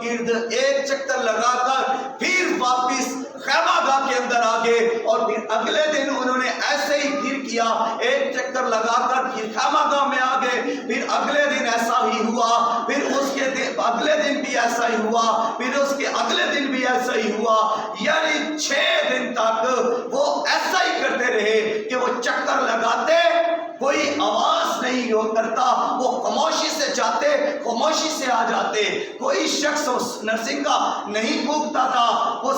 گرد ایک چکر لگا کر پھر واپس خیمہ گاہ کے اندر آ گئے، اور پھر اگلے دن انہوں نے ایسے ہی پھر کیا، ایک چکر لگا کر پھر خیمہ گاہ میں آ گئے، پھر اگلے دن ایسا ہی ہوا، پھر اس کے اگلے دن بھی ایسا ہی ہوا، پھر اس کے اگلے دن بھی ایسا ہی ہوا، یعنی 6 دن تک وہ ایسا ہی کرتے رہے کہ وہ چکر لگاتے، کوئی آواز نہیں کرتا، وہ خاموشی سے جاتے، خاموشی سے آ جاتے، کوئی شخص اس نرسنگا نہیں پھونکتا تھا، وہ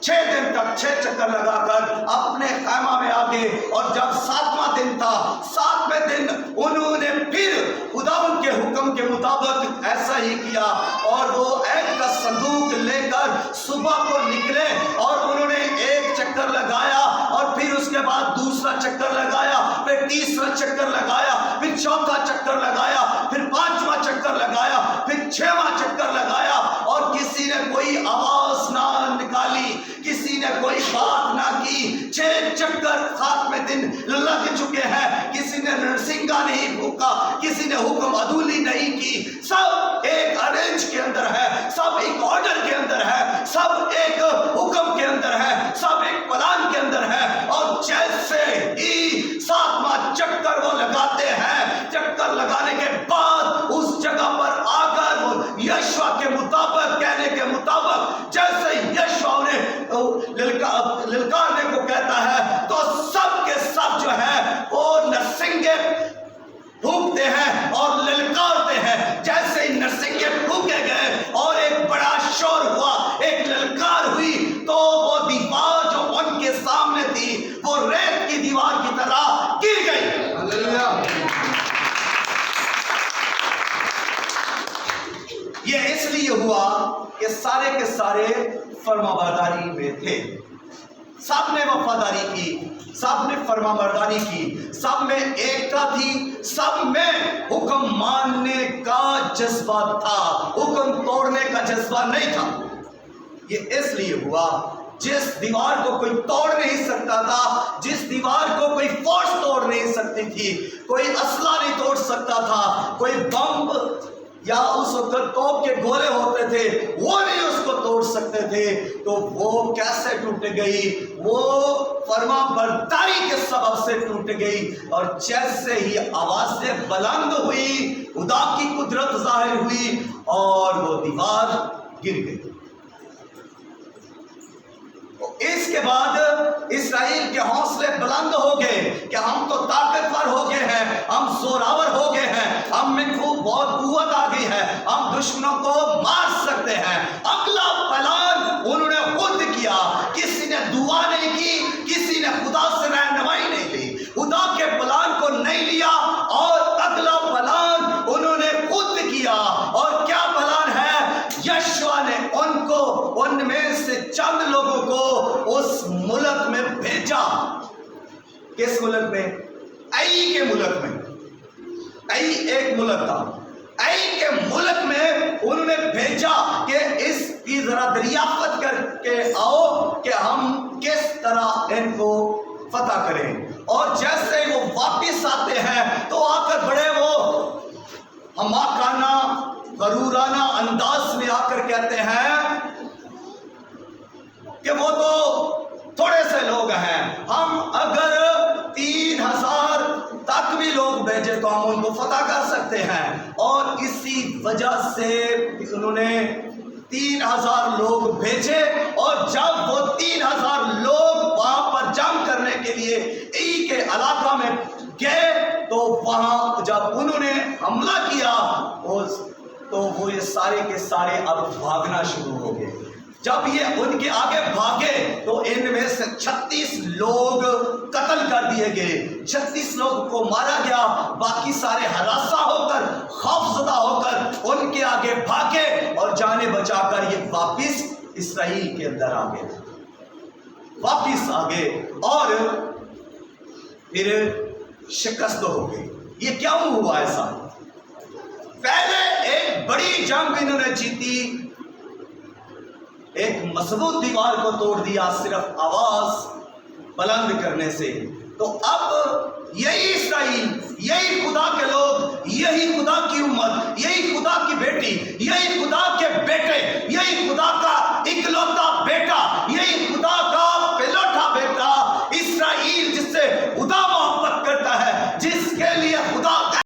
6 دن تک 6 چکر لگا کر اپنے خیمہ میں آ گئے، اور جب 7واں دن تھا، 7ویں دن انہوں نے پھر خداوند کے حکم کے مطابق ایسا ہی کیا، اور وہ عہد کا صندوق لے کر صبح کو نکلے، اور انہوں نے ایک چکر لگایا، اور پھر اس کے بعد دوسرا چکر لگایا، پھر تیسرا چکر لگایا، پھر چوتھا چکر لگایا، پھر 5واں چکر لگایا، پھر 6واں چکر لگایا، اور کسی نے کوئی آواز نہ نکالی، کسی نے کوئی بات نہ کی، 6 چکر 7ویں دن لگ چکے ہیں، کسی نے نرسنگا نہیں پھونکا، کسی نے حکم عدولی نہیں کی، سب ایک ارینج کے اندر ہے، سب ایک آرڈر کے اندر ہے، سب ایک حکم کے اندر ہے، سب ایک پلان کے اندر ہے، اور جیسے ہی 7واں چکر وہ لگاتے ہیں، چکر لگانے کے بعد اس جگہ پر آ کر وہ یشوع کے مطابق کہنے کے مطابق جیسے یشوع نے للکارنے کو کہتا ہے، تو سب کے سب جو ہے وہ نرسنگے پھونکتے ہیں اور للکارتے ہیں، جیسے ہی نرسنگے پھونکے گئے اور ایک بڑا شور ہوا، ایک للکار ہوئی، تو وہ دیوار جو ان کے سامنے تھی وہ ریت کی دیوار کی طرح گر گئی۔ یہ اس لیے ہوا کہ سارے کے سارے فرما برداری میں تھے، سب نے وفاداری کی، سب نے فرما برداری کی، سب میں ایکتا تھی، سب میں حکم ماننے کا جذبہ تھا، حکم توڑنے کا جذبہ نہیں تھا۔ یہ اس لیے ہوا، جس دیوار کو کوئی توڑ نہیں سکتا تھا، جس دیوار کو کوئی فورس توڑ نہیں سکتی تھی، کوئی اسلحہ نہیں توڑ سکتا تھا، کوئی بم یا اس وقت توپ کے گولے ہوتے تھے وہ نہیں اس کو توڑ سکتے تھے، تو وہ کیسے ٹوٹ گئی؟ وہ فرما برداری کے سبب سے ٹوٹ گئی، اور جیسے ہی آوازیں بلند ہوئی، خدا کی قدرت ظاہر ہوئی، اور وہ دیوار گر گئی۔ اس کے بعد اسرائیل کے حوصلے بلند ہو گئے کہ ہم تو طاقتور ہو گئے ہیں، ہم زوراور ہو گئے ہیں، ہم میں بہت قوت آ گئی ہے، ہم دشمنوں کو مار سکتے ہیں۔ اگلا پلان انہوں نے خود کیا، کسی نے دعا نہیں کی، کسی نے خدا سے رہنمائی نہیں لی، خدا کے پلان کو نہیں لیا، اور اگلا پلان انہوں نے خود کیا۔ اور کیا پلان ہے؟ یشوع نے ان کو، ان میں سے چند لوگوں کو اس ملک میں بھیجا۔ کس ملک میں؟ ای کے ملک میں۔ ای ایک ملک تھا، ای کے ملک میں انہوں نے بھیجا کہ اس کی ذرا دریافت کر کے آؤ کہ ہم کس طرح ان کو فتح کریں۔ اور جیسے وہ واپس آتے ہیں تو آ کر بڑے وہ حماقانہ غرورانہ انداز میں آ کر کہتے ہیں کہ وہ تو تھوڑے سے لوگ ہیں، ہم اگر 3000 تک بھی لوگ بھیجے تو ہم ان کو فتح کر سکتے ہیں۔ اور اسی وجہ سے انہوں نے 3000 لوگ بھیجے، اور جب وہ 3000 لوگ وہاں پر جنگ کرنے کے لیے ای کے علاقہ میں گئے تو وہاں جب انہوں نے حملہ کیا تو وہ یہ سارے کے سارے اب بھاگنا شروع ہو گئے۔ جب یہ ان کے آگے بھاگے تو ان میں سے 36 لوگ قتل کر دیے گئے، 36 لوگ کو مارا گیا، باقی سارے ہراساں ہو کر، خوفزدہ ہو کر ان کے آگے بھاگے، اور جانے بچا کر یہ واپس اسرائیل کے اندر آ گئے، واپس آ گئے، اور پھر شکست ہو گئی۔ یہ کیوں ہوا ایسا؟ پہلے ایک بڑی جنگ انہوں نے جیتی، ایک مضبوط دیوار کو توڑ دیا صرف آواز بلند کرنے سے۔ تو اب یہی اسرائیل، یہی خدا کے لوگ، یہی خدا کی امت، یہی خدا کی بیٹی، یہی خدا